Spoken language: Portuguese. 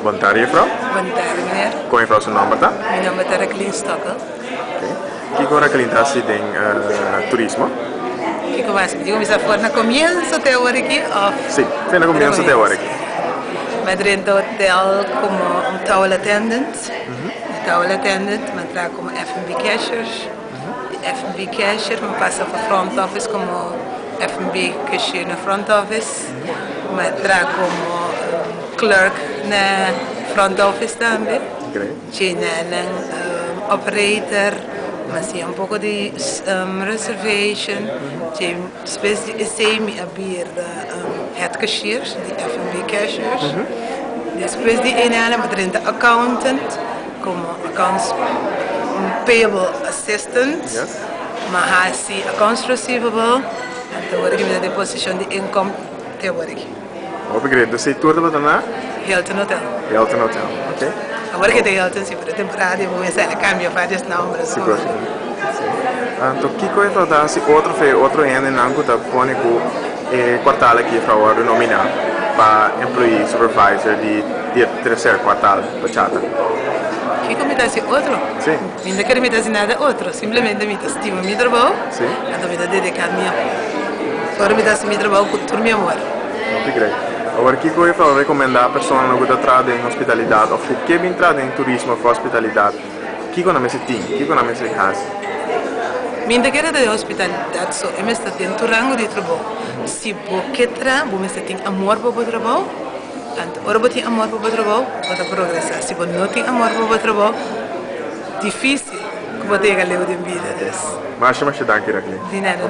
Boa tarde, mevrouw. Boa tarde, meneer. Com mevrouw zijn naam bata? Mijn naam is Jacqueline Stokkel. Que agora que está se tem turismo? Ik was a forma comienzo até agora aqui. Sim, foi na comienzo até agora aqui. Mas dentro do hotel como towel attendant. Towel attendant, mas trago como F&B cashier. F&B cashier, mas passa para front office como F&B cashier na front office. Mas trago como clerk na front office também. Tinha operator, mas tinha pouco de reservation, tinha semi-abrir head cashiers, de F&B cashiers. Depois de eenhalen met de accountant, como accounts payable assistant, maar hij is accounts receivable, en tegenwoordig met de position de income tegenwoordig. Obrigado. Do setor da Badana? Hilton Hotel. Hilton Hotel, ok. Agora que tem Hilton, se for a temporada, eu vou começar a cambiar para as números. Seguro. Então, que coisa dá se outro ano não está põe com quartal aqui para o nominar para employee supervisor de terceiro quartal para chata. Que como está se outro? Sim. Ainda quero me dar nada outro, simplesmente me está estima meu trabalho. Sim. Então me dá dedicar minha. Agora me dá meu trabalho com todo meu amor. Obrigado. Agora, que coisa para recomendar a pessoa que está entrando em hospitalidade ou que vem entrando em turismo ou hospitalidade? Que coisa me se tem? Que coisa me se faz? Minha querida de hospitalidade só é mesmo dentro do rango de trabalho. Se você quer, você tem amor para o trabalho. Então, ora você tem amor para o trabalho, você progressar. Se você não tem amor para o trabalho, difícil que você tenha levado em vida. Mas chama-se Danke, De nada,